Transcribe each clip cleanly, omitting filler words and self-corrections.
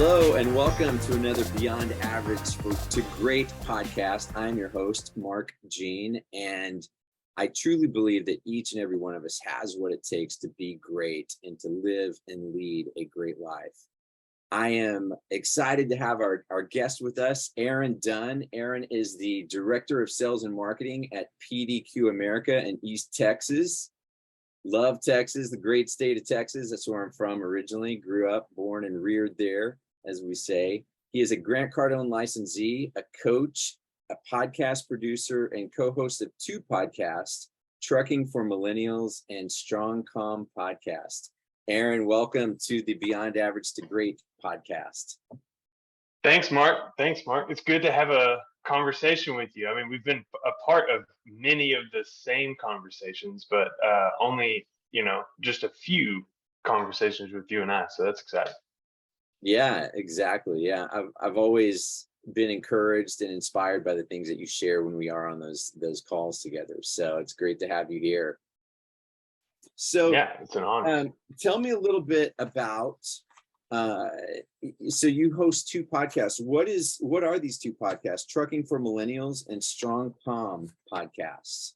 Hello and welcome to another Beyond Average to Great podcast. I'm your host, Mark Jean, and I truly believe that each and every one of us has what it takes to be great and to live and lead a great life. I am excited to have our guest with us, Aaron Dunn. Aaron is the Director of Sales and Marketing at PDQ America in East Texas. Love Texas, the great state of Texas. That's where I'm from originally. Grew up, born and reared there, as we say. He is a Grant Cardone licensee, a coach, a podcast producer, and co-host of two podcasts, Trucking for Millennials and Strong Calm podcast. Aaron, welcome to the Beyond Average to Great podcast. Thanks, Mark. It's good to have a conversation with you. I mean, we've been a part of many of the same conversations, but only, just a few conversations with you and I. So that's exciting. Yeah, exactly. Yeah, I've always been encouraged and inspired by the things that you share when we are on those calls together. So it's great to have you here. So yeah, it's an honor. Tell me a little bit about. So you host two podcasts. What are these two podcasts? Trucking for Millennials and Strong Calm podcasts.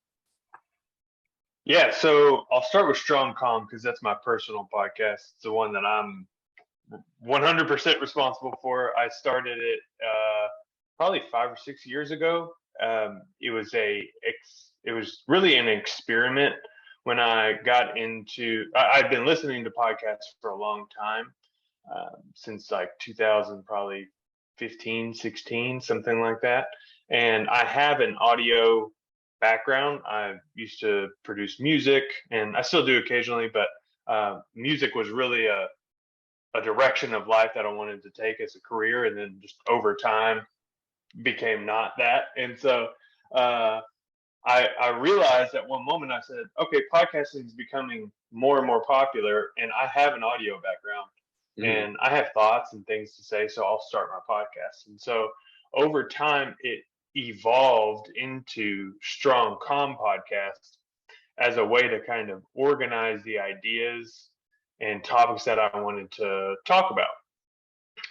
Yeah, so I'll start with Strong Calm because that's my personal podcast. It's the one that I'm 100% responsible for. I started it probably 5 or 6 years ago. It was really an experiment when I got into. I've been listening to podcasts for a long time. Since like 2000, probably 15, 16, something like that. And I have an audio background. I used to produce music, and I still do occasionally, but music was really a direction of life that I wanted to take as a career, and then just over time became not that. And so I realized at one moment, I said, okay, podcasting is becoming more and more popular, and I have an audio background. And I have thoughts and things to say, so I'll start my podcast. And so over time, it evolved into Strong Calm podcast as a way to kind of organize the ideas and topics that I wanted to talk about.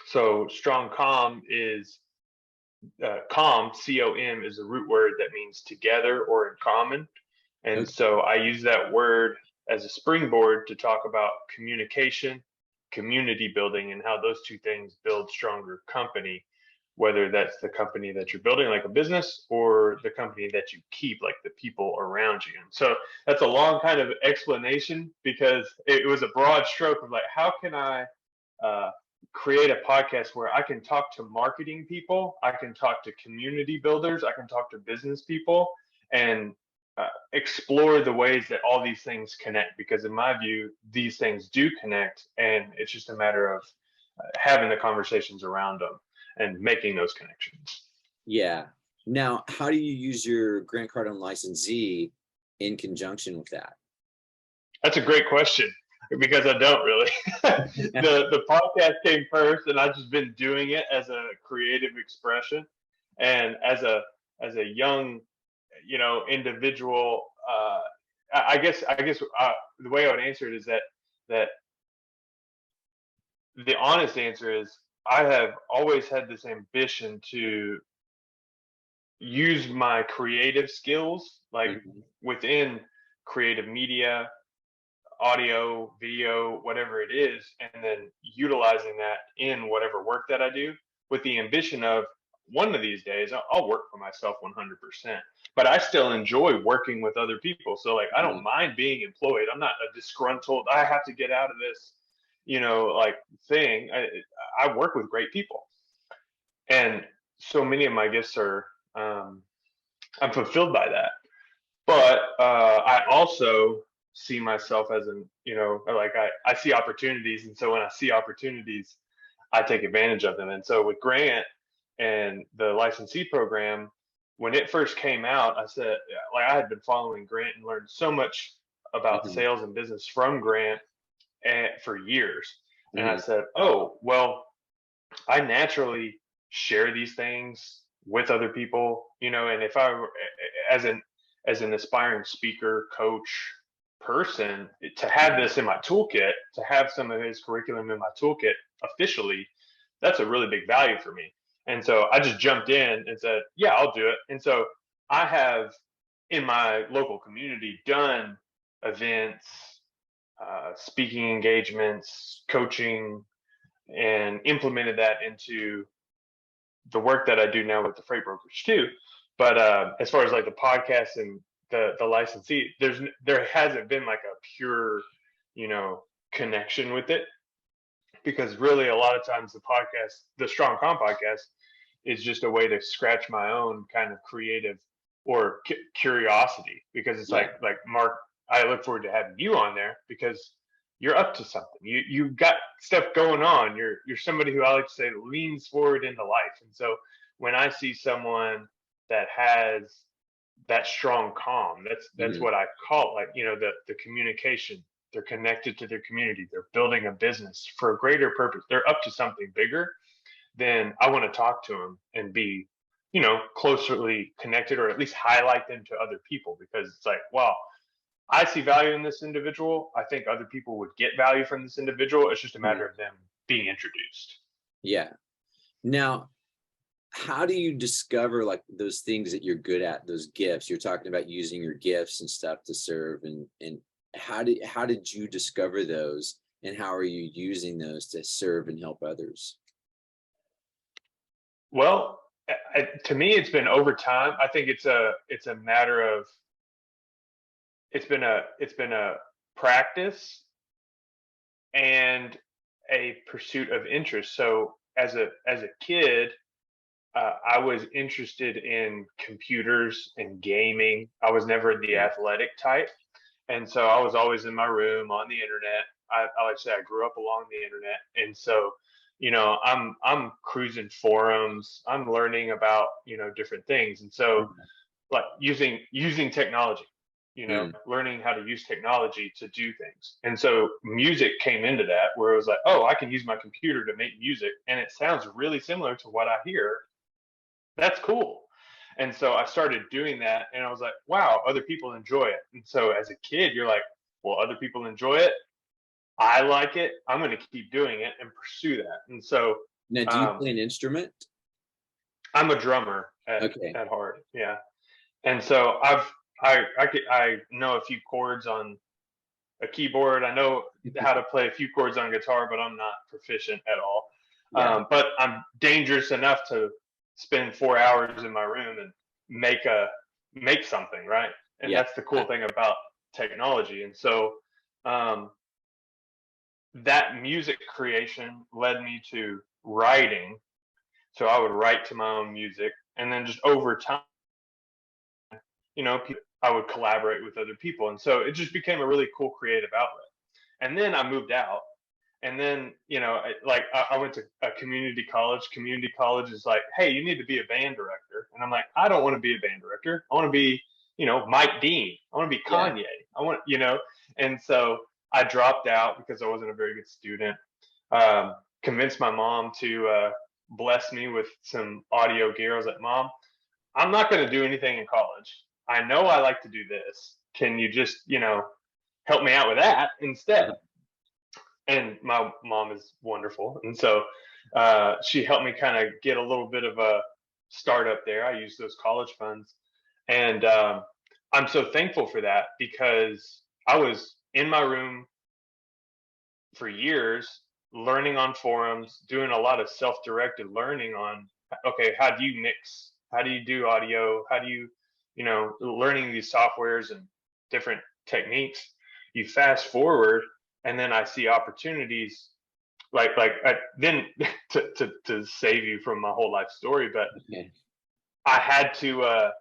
So Strong Calm is calm, C-O-M, is a root word that means together or in common. And so I use that word as a springboard to talk about communication, community building, and how those two things build stronger company, whether that's the company that you're building like a business or the company that you keep, like the people around you. And so that's a long kind of explanation because it was a broad stroke of like, how can I create a podcast where I can talk to marketing people, I can talk to community builders, I can talk to business people, and explore the ways that all these things connect, because in my view, these things do connect, and it's just a matter of having the conversations around them and making those connections. Yeah. Now, how do you use your Grant Cardone licensee in conjunction with that? That's a great question, because I don't really. The podcast came first, and I've just been doing it as a creative expression, and as a young individual, I guess the way I would answer it is that the honest answer is I have always had this ambition to use my creative skills, like within creative media, audio, video, whatever it is, and then utilizing that in whatever work that I do, with the ambition of one of these days I'll work for myself 100%, but I still enjoy working with other people. So like, I don't mind being employed. I'm not a disgruntled, I have to get out of this, thing. I work with great people. And so many of my gifts are, I'm fulfilled by that. But I also see myself as I see opportunities. And so when I see opportunities, I take advantage of them. And so with Grant and the licensee program, when it first came out, I said, I had been following Grant and learned so much about sales and business from Grant for years. And I said, oh, well, I naturally share these things with other people, and if I were as an aspiring speaker, coach, person, to have this in my toolkit, to have some of his curriculum in my toolkit officially, that's a really big value for me. And so I just jumped in and said, yeah, I'll do it. And so I have in my local community done events, speaking engagements, coaching, and implemented that into the work that I do now with the freight brokerage too. But as far as like the podcast and the licensee, there hasn't been like a pure, you know, connection with it, because really a lot of times the Strong Com podcast is just a way to scratch my own kind of creative or curiosity, because it's like Mark, I look forward to having you on there because you're up to something. You've got stuff going on. You're somebody who, I like to say, leans forward into life. And so when I see someone that has that strong calm, that's what I call it, like, you know, the communication. They're connected to their community. They're building a business for a greater purpose. They're up to something bigger. Then I want to talk to them and be, you know, closely connected, or at least highlight them to other people, because it's like, wow, I see value in this individual. I think other people would get value from this individual. It's just a matter of them being introduced. Yeah. Now, how do you discover like those things that you're good at, those gifts? You're talking about using your gifts and stuff to serve, and how did you discover those, and how are you using those to serve and help others? Well, to me, it's been over time. I think it's a matter of, it's been a practice and a pursuit of interest. So as a kid, I was interested in computers and gaming. I was never the athletic type, and so I was always in my room on the internet. I like to say I grew up along the internet, and so, you know, I'm cruising forums. I'm learning about, you know, different things, and so like using technology, you know, learning how to use technology to do things. And so music came into that, where it was like, oh, I can use my computer to make music, and it sounds really similar to what I hear. That's cool. And so I started doing that, and I was like, wow, other people enjoy it. And so as a kid, you're like, well, other people enjoy it. I like it. I'm going to keep doing it and pursue that. And so Now, do you play an instrument? I'm a drummer at heart. Yeah. And so I know a few chords on a keyboard. I know how to play a few chords on guitar, but I'm not proficient at all. Yeah. But I'm dangerous enough to spend 4 hours in my room and make something, right? And that's the cool thing about technology. And so that music creation led me to writing. So I would write to my own music, and then just over time, you know, I would collaborate with other people. And so it just became a really cool creative outlet. And then I moved out. And then, you know, I went to a community college. Community college is like, hey, you need to be a band director. And I'm like, I don't want to be a band director. I want to be, you know, Mike Dean. I want to be Kanye. I want, you know. And so I dropped out because I wasn't a very good student. Convinced my mom to bless me with some audio gear. I was like, Mom, I'm not going to do anything in college. I know I like to do this. Can you just, you know, help me out with that instead? And my mom is wonderful. And so she helped me kind of get a little bit of a startup there. I used those college funds. And I'm so thankful for that, because I was in my room for years learning on forums, doing a lot of self-directed learning on, okay, how do you mix? How do you do audio? How do you, you know, learning these softwares and different techniques. You fast forward, and then I see opportunities then to save you from my whole life story, but I had to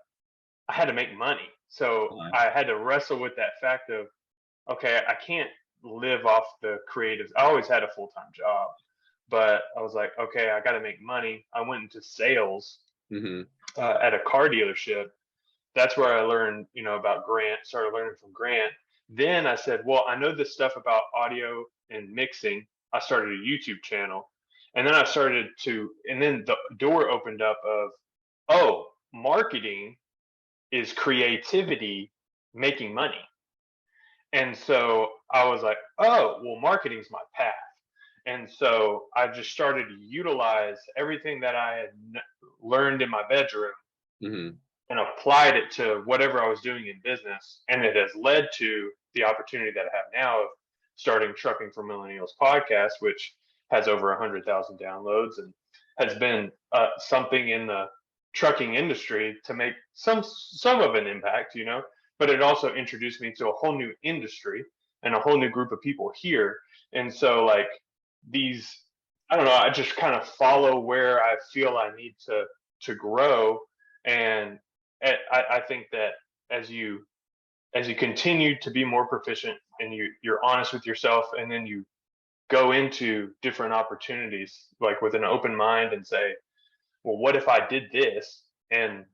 make money. So I had to wrestle with that fact of, okay, I can't live off the creatives. I always had a full-time job, but I was like, okay, I got to make money. I went into sales at a car dealership. That's where I learned, you know, about Grant, started learning from Grant. Then I said, well, I know this stuff about audio and mixing. I started a YouTube channel, and then and then the door opened up of, oh, marketing is creativity making money. And so I was like, oh, well, marketing's my path. And so I just started to utilize everything that I had learned in my bedroom Hmm. and applied it to whatever I was doing in business. And it has led to the opportunity that I have now of starting Trucking for Millennials podcast, which has over 100,000 downloads and has been something in the trucking industry to make some of an impact, you know. But it also introduced me to a whole new industry and a whole new group of people here. And so, like, these, I don't know, I just kind of follow where I feel I need to grow. And I think that as you continue to be more proficient and you're honest with yourself, and then you go into different opportunities like with an open mind and say, well, what if I did this, and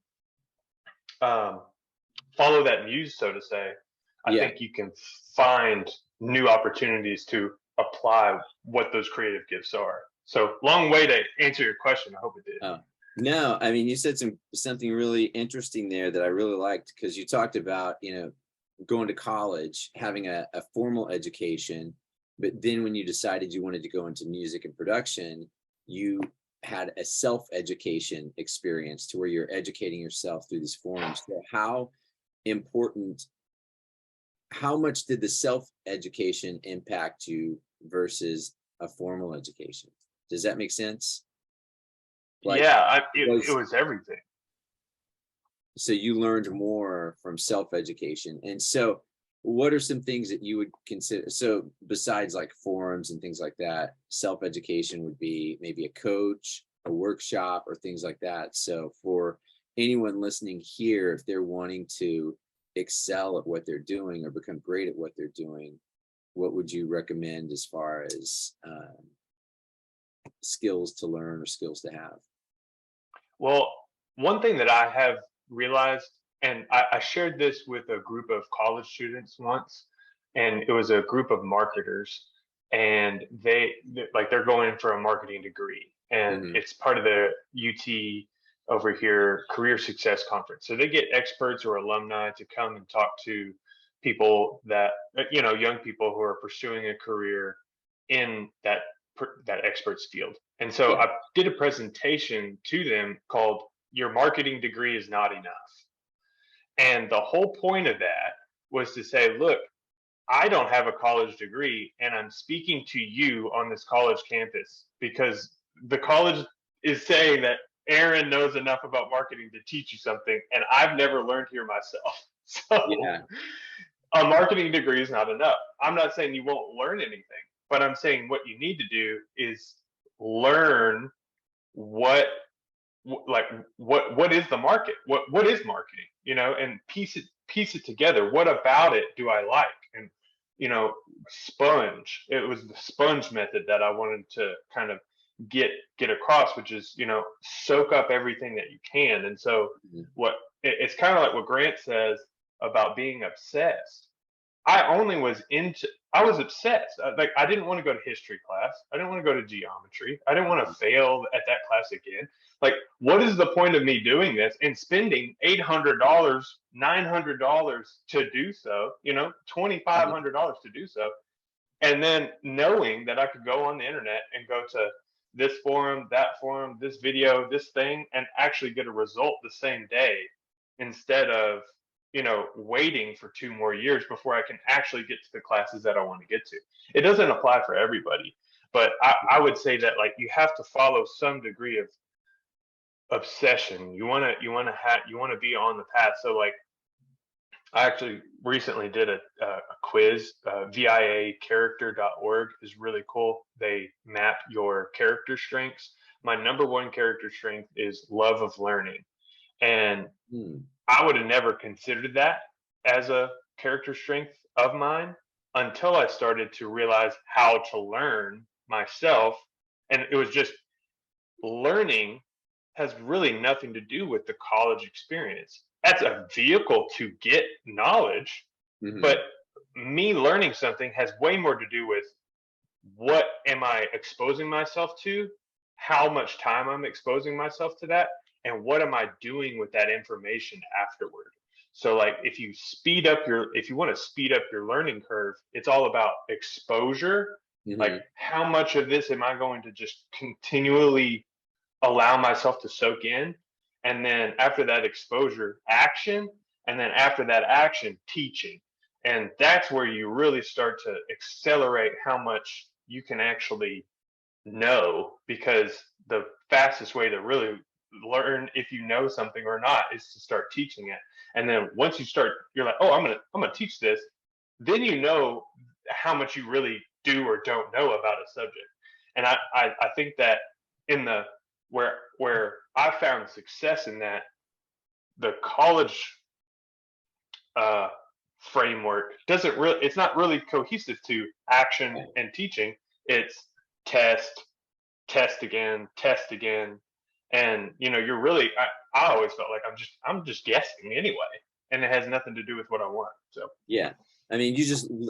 um, follow that muse, so to say, I Yeah. think you can find new opportunities to apply what those creative gifts are. So, long way to answer your question. I hope it did. No, I mean, you said something really interesting there that I really liked, because you talked about, going to college, having a formal education, but then when you decided you wanted to go into music and production, you had a self-education experience to where you're educating yourself through these forums. So important, how much did the self-education impact you versus a formal education? Does that make sense? Like, Yeah, it was was everything. so you learned more from self-education. And so what are some things that you would consider, so besides like forums and things like that, self-education would be maybe a coach, a workshop, or things like that. So for anyone listening here, if they're wanting to excel at what they're doing or become great at what they're doing, what would you recommend as far as skills to learn or skills to have? Well, one thing that I have realized, and I shared this with a group of college students once, and it was a group of marketers, and they're going for a marketing degree, and Hmm. it's part of the UT over here Career Success Conference. So they get experts or alumni to come and talk to people that, young people who are pursuing a career in that expert's field. And so Yeah. I did a presentation to them called "Your Marketing Degree is Not Enough." And the whole point of that was to say, look, I don't have a college degree, and I'm speaking to you on this college campus because the college is saying that Aaron knows enough about marketing to teach you something, and I've never learned here myself. So Yeah. a marketing degree is not enough. I'm not saying you won't learn anything, but I'm saying what you need to do is learn what like what is the market, what is marketing, and piece it together. What about it do I like? And sponge, it was the sponge method that I wanted to kind of get across, which is soak up everything that you can. And so Mhm. it's kind of like what Grant says about being obsessed. I was obsessed. Like, I didn't want to go to history class. I didn't want to go to geometry. I didn't want to fail at that class again. Like, what is the point of me doing this and spending $800, $900 to do so, $2,500 to do so, and then knowing that I could go on the internet and go to this forum, that forum, this video, this thing, and actually get a result the same day, instead of waiting for 2 more years before I can actually get to the classes that I want to get to. It doesn't apply for everybody, but I would say that, like, you have to follow some degree of obsession. You want to be on the path. So, like, I actually recently did a quiz. VIAcharacter.org is really cool. They map your character strengths. My number one character strength is love of learning. And Hmm. I would have never considered that as a character strength of mine until I started to realize how to learn myself. And it was just, learning has really nothing to do with the college experience. That's a vehicle to get knowledge, but Hmm. me learning something has way more to do with what am I exposing myself to, how much time I'm exposing myself to that, and what am I doing with that information afterward. So, like, if you want to speed up your learning curve, it's all about exposure Like, Hmm. how much of this am I going to just continually allow myself to soak in? And then after that exposure, action. And then after that action, teaching. And that's where you really start to accelerate how much you can actually know, because the fastest way to really learn if you know something or not is to start teaching it. And then once you start, you're like, oh, I'm gonna teach this. Then you know how much you really do or don't know about a subject. And I think that in the where I found success in that, the college uh, framework doesn't really, it's not really cohesive to action and teaching. It's test, test again, and you're really, I always felt like I'm just guessing anyway, and it has nothing to do with what I want. So Yeah. I mean,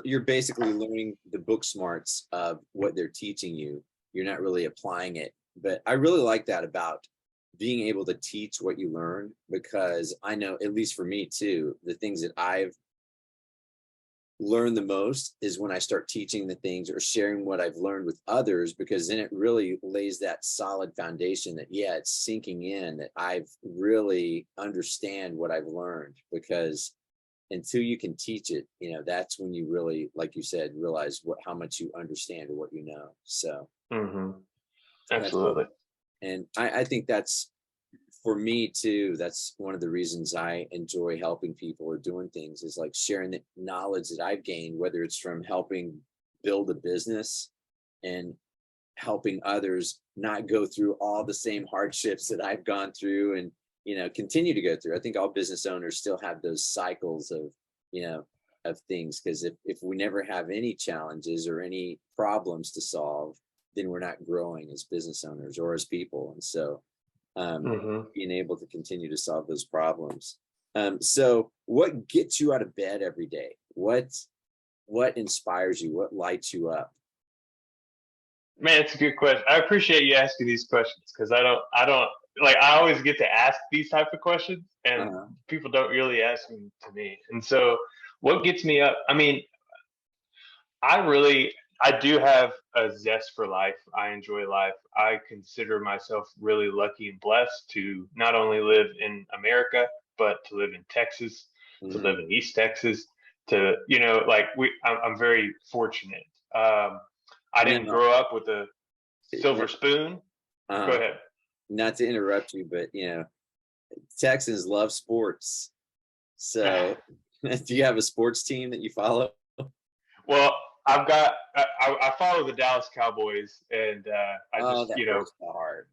you're basically learning the book smarts of what they're teaching you. You're not really applying it. But I really like that about being able to teach what you learn, because I know, at least for me too, the things that I've learned the most is when I start teaching the things or sharing what I've learned with others, because then it really lays that solid foundation that, yeah, it's sinking in, that I've really understand what I've learned. Because until you can teach it, that's when you really, like you said, realize how much you understand or what you know. So hmm that's, absolutely. and I think that's, for me too, that's one of the reasons I enjoy helping people or doing things, is like sharing the knowledge that I've gained, whether it's from helping build a business and helping others not go through all the same hardships that I've gone through and continue to go through. I think all business owners still have those cycles of you know of things, because if we never have any challenges or any problems to solve, then we're not growing as business owners or as people. And so hmm being able to continue to solve those problems. So what gets you out of bed every day? What inspires you? What lights you up? Man, it's a good question. I appreciate you asking these questions, because I don't like, I always get to ask these type of questions, and Uh-huh. people don't really ask them to me. And so, what gets me up? I mean, I do have a zest for life. I enjoy life. I consider myself really lucky and blessed to not only live in America, but to live in Texas, to Hmm. live in East Texas, to, like, I'm very fortunate. I didn't Now, grow up with a silver now, spoon. Go uh, ahead. not to interrupt you, but Texans love sports. So, do you have a sports team that you follow? Well, I follow the Dallas Cowboys, and I Oh, just, that breaks my heart.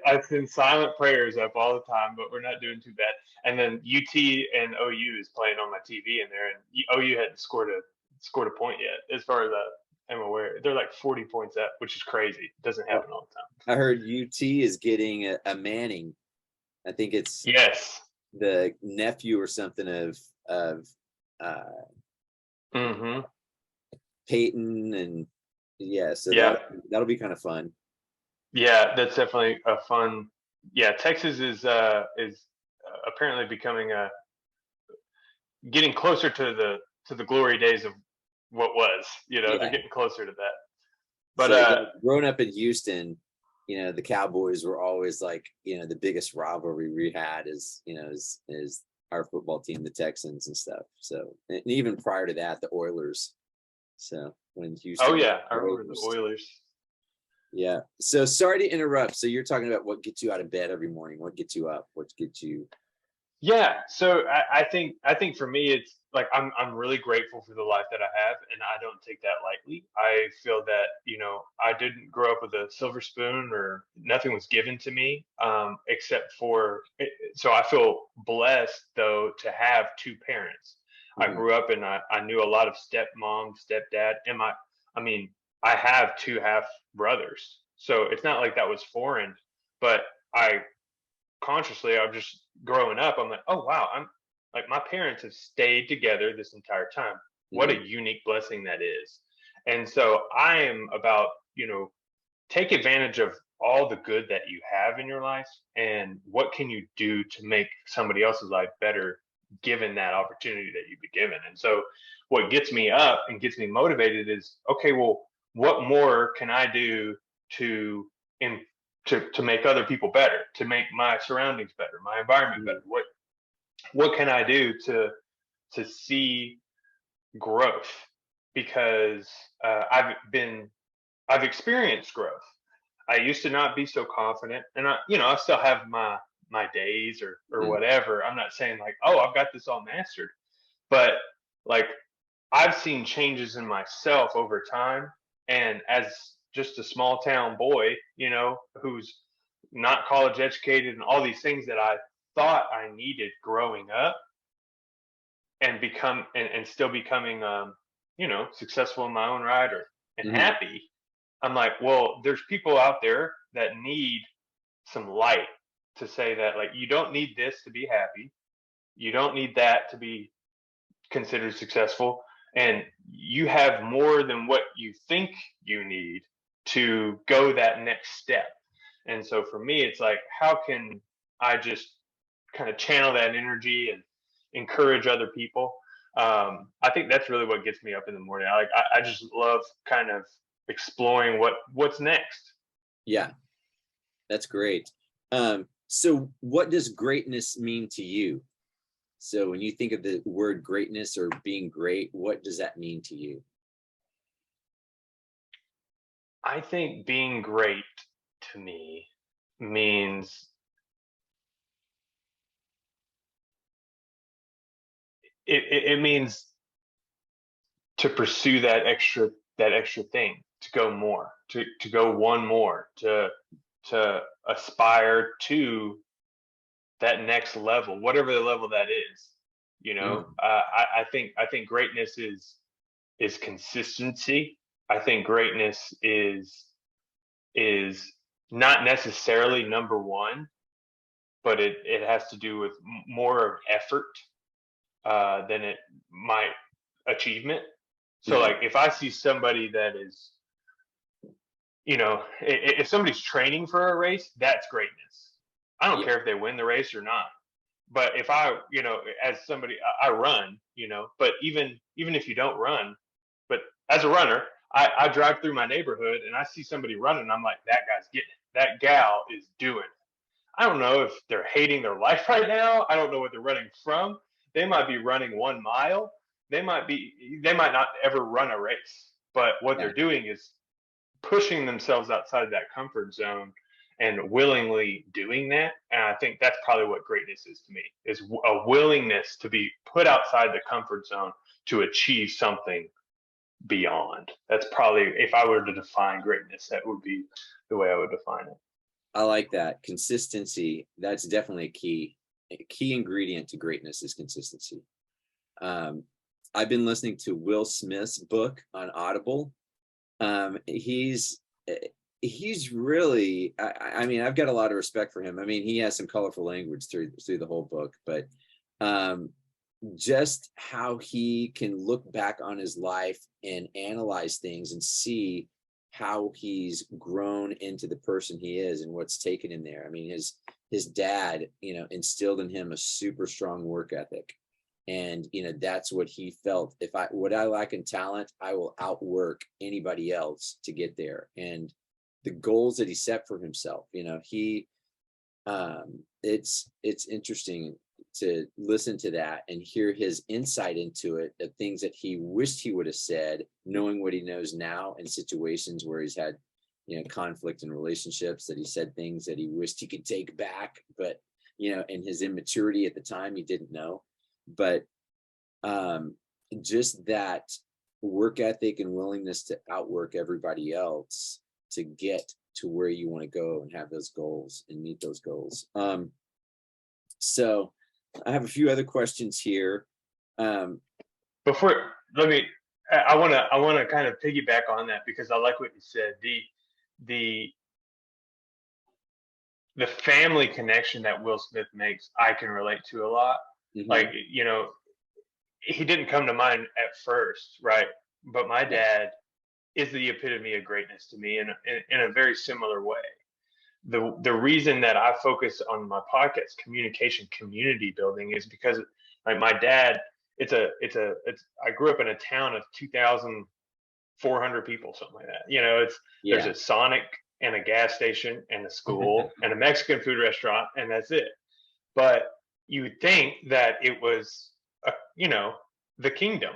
I send silent prayers up all the time, but we're not doing too bad. And then UT and OU is playing on my TV in there, and OU hadn't scored a point yet, as far as I'm aware. They're like 40 points up, which is crazy. It doesn't Oh, happen all the time. I heard UT is getting a Manning. I think it's Yes. the nephew or something of uh, hmm Peyton, and yeah, so Yeah. that'll be kind of fun. Yeah. That's definitely a fun. Yeah. Texas is apparently becoming getting closer to the glory days of what was. They're Yeah. getting closer to that. But So yeah, growing up in Houston, the Cowboys were always like, the biggest rivalry we had is our football team, the Texans and stuff. So, and even prior to that, the Oilers. So when oh Houston, yeah, I the remember the Oilers. Oilers. Yeah. So sorry to interrupt. So you're talking about what gets you out of bed every morning, what gets you up, what gets you. Yeah, so I think for me it's like I'm really grateful for the life that I have, and I don't take that lightly. I feel that I didn't grow up with a silver spoon, or nothing was given to me, except for so I feel blessed though to have two parents. I Mhm. grew up and I knew a lot of stepmom, stepdad, and I mean I have two half brothers, so it's not like that was foreign, but I consciously, I'm just growing up, I'm like, oh wow, I'm like, my parents have stayed together this entire time. What a Mhm. unique blessing that is. And so I am about, take advantage of all the good that you have in your life, and what can you do to make somebody else's life better given that opportunity that you've been given. And so what gets me up and gets me motivated is, okay, well, what more can I do to to make other people better, to make my surroundings better, my environment better? What can I do to see growth? Because I've experienced growth. I used to not be so confident, and I still have my days or Mhm. whatever. I'm not saying like, oh, I've got this all mastered, but like I've seen changes in myself over time, and as just a small town boy, who's not college educated and all these things that I thought I needed growing up, and still becoming successful in my own right and Mhm. happy. I'm like, well, there's people out there that need some light to say that, like, you don't need this to be happy, you don't need that to be considered successful, and you have more than what you think you need to go that next step. And so for me, it's like, how can I just kind of channel that energy and encourage other people? I think that's really what gets me up in the morning. I just love kind of exploring what's next. Yeah, that's great. So what does greatness mean to you? So when you think of the word greatness or being great, what does that mean to you? I think being great to me means it means to pursue that extra thing, to go more, to go one more, to aspire to that next level, whatever the level that is. Mhm. I think greatness is consistency. I think greatness is not necessarily number one, but it has to do with more of effort than it might achievement. So Mhm. like if I see somebody that is, if somebody's training for a race, that's greatness. I don't Yeah. care if they win the race or not. But if I, as somebody, I run, but even if you don't run, but as a runner, I drive through my neighborhood and I see somebody running. I'm like, that guy's getting it. That gal is doing it. I don't know if they're hating their life right now. I don't know what they're running from. They might be running 1 mile. They might not ever run a race, but what Yeah. they're doing is pushing themselves outside that comfort zone and willingly doing that. And I think that's probably what greatness is to me, is a willingness to be put outside the comfort zone to achieve something beyond. That's probably, if I were to define greatness, that would be the way I would define it. I like that. Consistency, that's definitely a key. A key ingredient to greatness is consistency. Um, I've been listening to Will Smith's book on Audible. He's eh, he's really I mean, I've got a lot of respect for him. I mean, he has some colorful language through the whole book, but um just how he can look back on his life and analyze things and see how he's grown into the person he is and what's taken in there. I mean, his dad, instilled in him a super strong work ethic. And that's what he felt. If I what I lack in talent, I will outwork anybody else to get there. And the goals that he set for himself, he it's interesting to listen to that and hear his insight into it, the things that he wished he would have said, knowing what he knows now in situations where he's had conflict in relationships, that he said things that he wished he could take back, but in his immaturity at the time he didn't know. But um just that work ethic and willingness to outwork everybody else to get to where you want to go and have those goals and meet those goals. So I have a few other questions here. Um, Before, let me, I want to kind of piggyback on that because I like what you said. The the family connection that Will Smith makes, I can relate to a lot. Like, mhm, he didn't come to mind at first, right? But my yeah, dad is the epitome of greatness to me in a very similar way. the reason that I focus on my podcast, communication, community building, is because like my dad, I grew up in a town of 2,400 people, something like that. There's Yeah. a Sonic and a gas station and a school and a Mexican food restaurant, and that's it. But you would think that it was, the kingdom.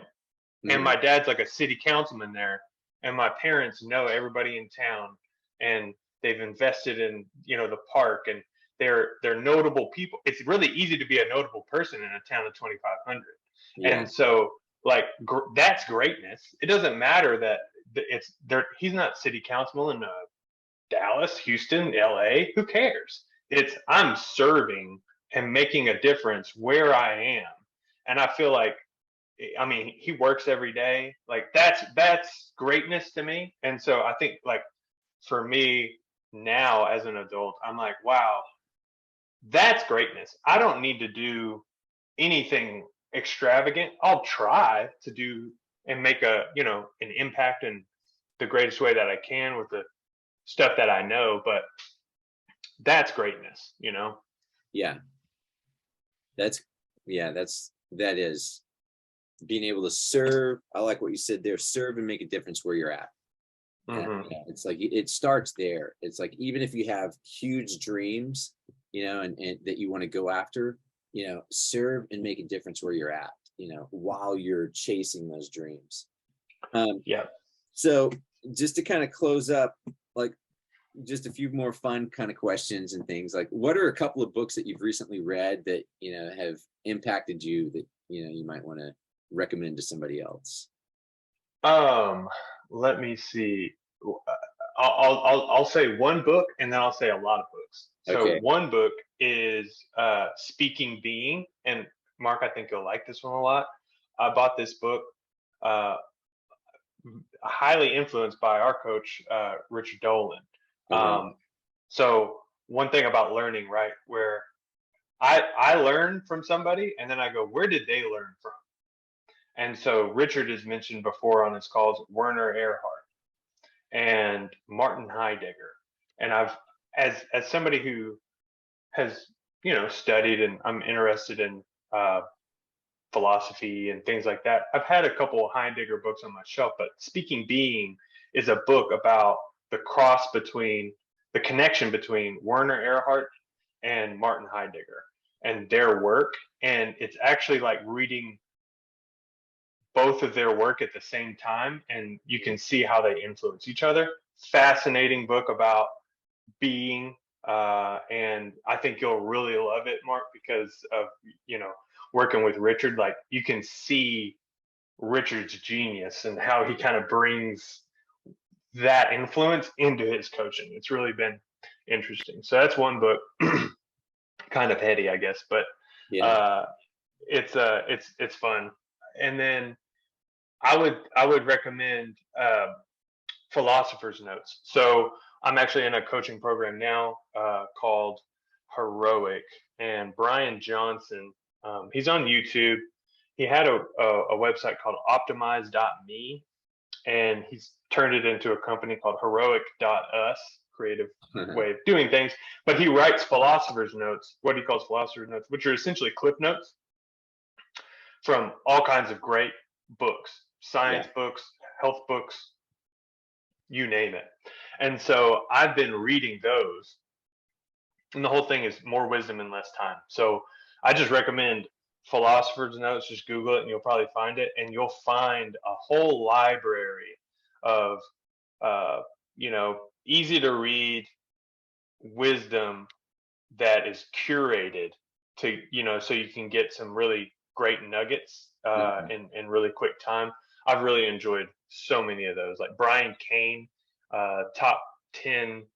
And Mhm. my dad's like a city councilman there, and my parents know everybody in town, and they've invested in the park, and they're notable people. It's really easy to be a notable person in a town of 2,500, Yeah. and so like that's greatness. It doesn't matter that it's there. He's not city councilman in Dallas, Houston, LA. Who cares? It's I'm serving and making a difference where I am, and I feel like, I mean, he works every day. Like that's greatness to me. And so I think, like, for me now as an adult, I'm like, wow, that's greatness. I don't need to do anything extravagant. I'll try to do and make an impact in the greatest way that I can with the stuff that I know, but that's greatness. Yeah. That's, yeah, that is being able to serve. I like what you said there, serve and make a difference where you're at. And Hmm. yeah, it's like it starts there. It's like even if you have huge dreams, and that you want to go after, serve and make a difference where you're at, while you're chasing those dreams. Um, Yeah. so just to kind of close up, like just a few more fun kind of questions and things, like what are a couple of books that you've recently read that have impacted you that you might want to recommend to somebody else? Let me see. I'll say one book, and then I'll say a lot of books. So Okay. one book is Speaking Being, and Mark, I think you'll like this one a lot. I bought this book, uh, highly influenced by our coach, Richard Dolan. Okay. So one thing about learning, right, where I learn from somebody, and then I go, where did they learn from? And so Richard has mentioned before on his calls Werner Erhard and Martin Heidegger. And as somebody who has, studied, and I'm interested in uh, philosophy and things like that, I've had a couple of Heidegger books on my shelf, but Speaking Being is a book about the connection between Werner Erhard and Martin Heidegger and their work. And it's actually like reading both of their work at the same time, and you can see how they influence each other. Fascinating book about being, and I think you'll really love it, Mark, because of working with Richard. Like, you can see Richard's genius and how he kind of brings that influence into his coaching. It's really been interesting. So that's one book. Kind of heady, I guess, but Yeah. uh, it's fun. And then I would recommend Philosopher's Notes. So I'm actually in a coaching program now called Heroic, and Brian Johnson, he's on YouTube. He had a website called optimize.me, and he's turned it into a company called heroic.us, creative way of doing things. But he writes philosopher's notes, what he calls philosopher's notes, which are essentially clip notes from all kinds of great books, Yeah. science books, health books, you name it. And so I've been reading those, and the whole thing is more wisdom in less time. So I just recommend Philosopher's Notes. Just Google it, and you'll probably find it, and you'll find a whole library of, uh, easy to read wisdom that is curated to, so you can get some really great nuggets Mhm. in really quick time. I've really enjoyed so many of those, like Brian Kane, top 10.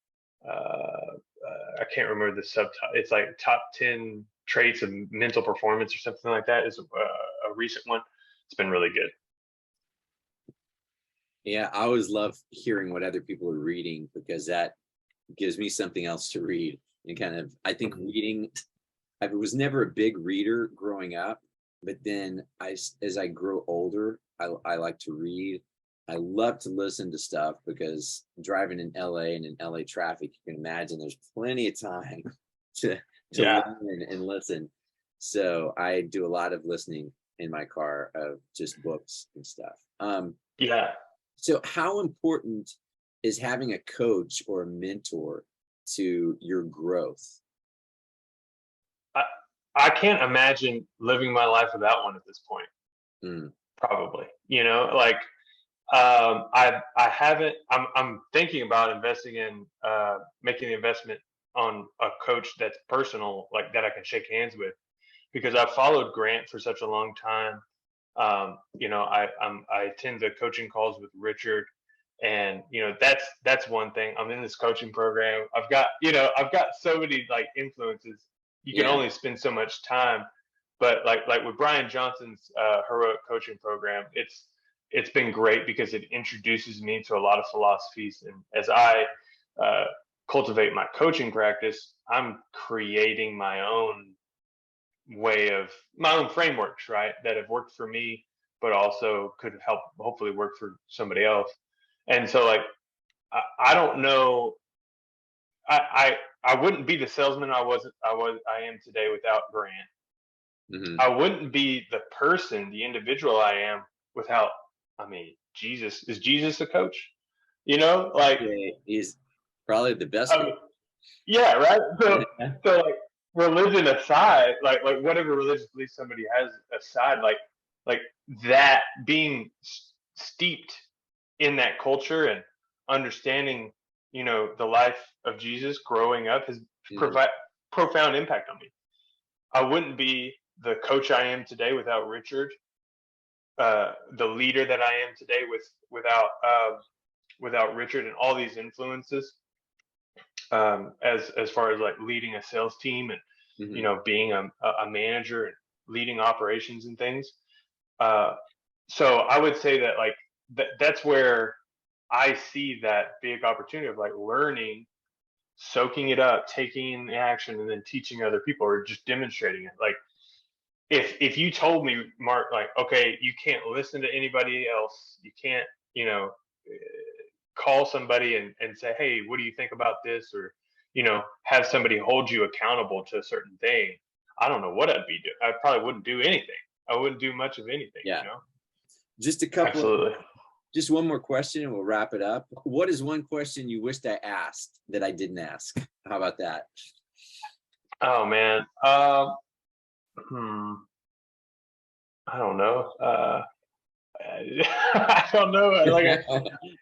I can't remember the subtitle. It's like top 10 traits of mental performance or something like that. Is a recent one. It's been really good. Yeah, I always love hearing what other people are reading because that gives me something else to read. And kind of, I think Mhm. reading, I was never a big reader growing up, but then as I grow older, I like to read. I love to listen to stuff because driving in LA and in LA traffic, you can imagine there's plenty of time to Yeah. learn and listen. So I do a lot of listening in my car of just books and stuff. Yeah. So how important is having a coach or a mentor to your growth? I, I can't imagine living my life without one at this point. Mm, Probably, like I haven't. I'm thinking about investing in making the investment on a coach that's personal, like that I can shake hands with, because I've followed Grant for such a long time. I attend the coaching calls with Richard, and that's one thing. I'm in this coaching program. I've got so many like influences. You can yeah. only spend so much time, but like with Brian Johnson's heroic coaching program, it's been great because it introduces me to a lot of philosophies, and as I uh, cultivate my coaching practice, I'm creating my own frameworks, right, that have worked for me, but also could help hopefully work for somebody else. And so, like, I don't know. I wouldn't be the salesman I am today without Grant. Hmm. I wouldn't be the person, the individual I am without. I mean, Jesus is Jesus a coach? Like, Yeah, he's probably the best I coach. mean, yeah, right. So, Yeah. so like religion aside, like whatever religious belief somebody has aside, like that being steeped in that culture and understanding, the life of Jesus growing up has Mhm. provide profound impact on me. I wouldn't be the coach I am today without Richard, the leader that I am today without Richard and all these influences, as far as like leading a sales team and Mhm. being a manager and leading operations and things. Uh, so I would say that like that's where I see that big opportunity of like learning, soaking it up, taking action, and then teaching other people or just demonstrating it. Like if you told me, Mark, like, okay, you can't listen to anybody else, you can't, call somebody and say, hey, what do you think about this? Or, have somebody hold you accountable to a certain thing. I don't know what I'd be doing. I probably wouldn't do anything. I wouldn't do much of anything, Yeah. Just a couple of, Absolutely. just one more question and we'll wrap it up. What is one question you wished I asked that I didn't ask? How about that? Oh man. Hmm. I don't know. I don't know. Like,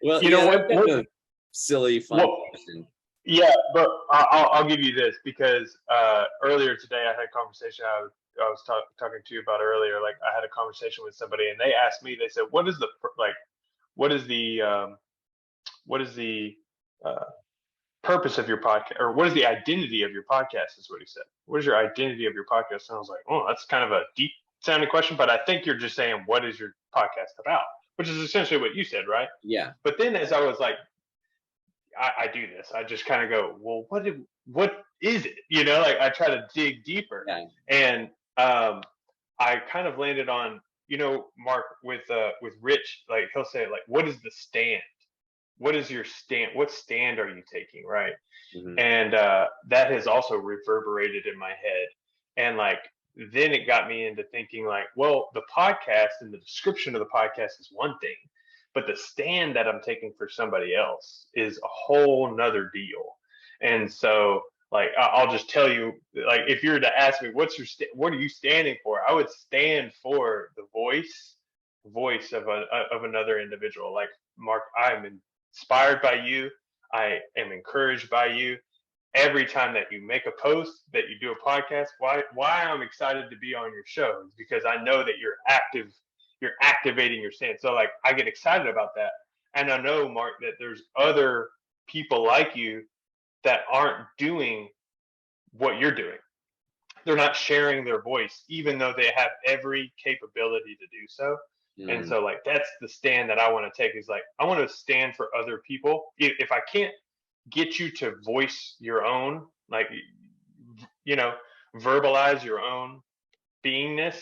Well, you know yeah, what? that's kind of a silly, fun What? question. Yeah, but I'll give you this because earlier today I had a conversation I was talking to you about earlier. Like I had a conversation with somebody and they asked me. They said, "What is the like? What is the what is the uh, purpose of your podcast, or what is the identity of your podcast?" Is what he said. What is your identity of your podcast? And I was like, "Oh, that's kind of a deep sounding question, but I think you're just saying what is your podcast about?" Which is essentially what you said, right? Yeah. But then as I was like I do this. I just kind of go, well, what is it? Like I try to dig deeper, Yeah. and I kind of landed on, Mark with Rich, like he'll say, like, what is the stand? What is your stand? What stand are you taking, right? Hmm. And that has also reverberated in my head, and like then it got me into thinking like, well, the podcast and the description of the podcast is one thing, but the stand that I'm taking for somebody else is a whole nother deal. And so like I'll just tell you, like if you were to ask me what are you standing for, I would stand for the voice of another individual. Like, Mark, I'm inspired by you, I am encouraged by you every time that you make a post, that you do a podcast. Why I'm excited to be on your show is because I know that you're activating your stance. So like I get excited about that. And I know, Mark, that there's other people like you that aren't doing what you're doing. They're not sharing their voice, even though they have every capability to do so. And Hmm. so like that's the stand that I want to take, is like I want to stand for other people. If I can't get you to voice your own, like, you know, verbalize your own beingness,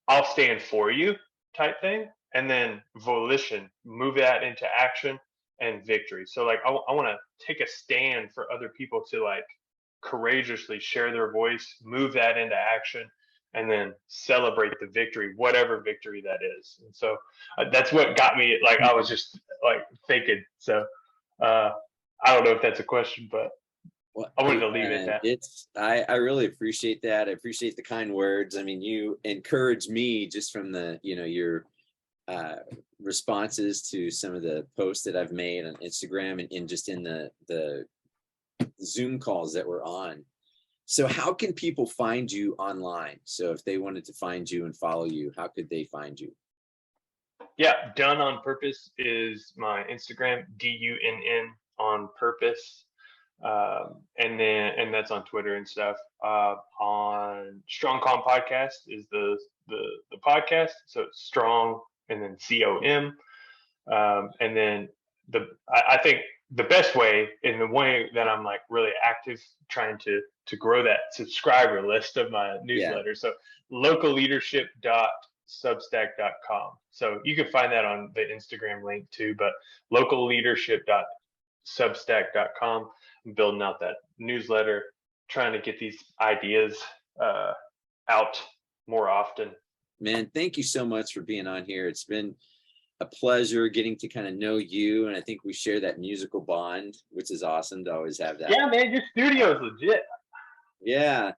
I'll stand for you type thing. and then volition, move that into action, and victory. So like I want to take a stand for other people to like courageously share their voice, move that into action, and then celebrate the victory, whatever victory that is. And so that's what got me. Like I was just like thinking. So uh, I don't know if that's a question, but Well, I wanted hey, to leave it at that. I really appreciate that. I appreciate the kind words. I mean, you encourage me just from the, your uh, responses to some of the posts that I've made on Instagram and just in the Zoom calls that we're on. So how can people find you online? So if they wanted to find you and follow you, how could they find you? Yeah, Done on Purpose is my Instagram, DUNN on Purpose. And that's on Twitter and stuff. On Strong Calm Podcast is the podcast. So it's Strong and then COM. And then I think the best way, in the way that I'm like really active trying to grow that subscriber list of my newsletter. So localleadership.substack.com. So you can find that on the Instagram link too, but localleadership.substack.com. I'm building out that newsletter, trying to get these ideas out more often. Man, thank you so much for being on here. It's been a pleasure getting to kind of know you, and I think we share that musical bond, which is awesome to always have that. Yeah, man, your studio is legit. Yeah.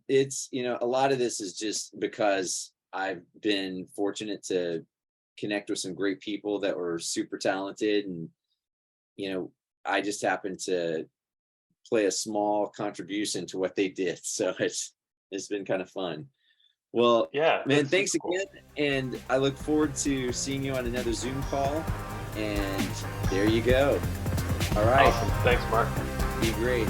It's, a lot of this is just because I've been fortunate to connect with some great people that were super talented, and I just happened to play a small contribution to what they did. So it's been kind of fun. Well, yeah, man, thanks again. And I look forward to seeing you on another Zoom call. And there you go. All right. Awesome. Thanks, Mark. Be great.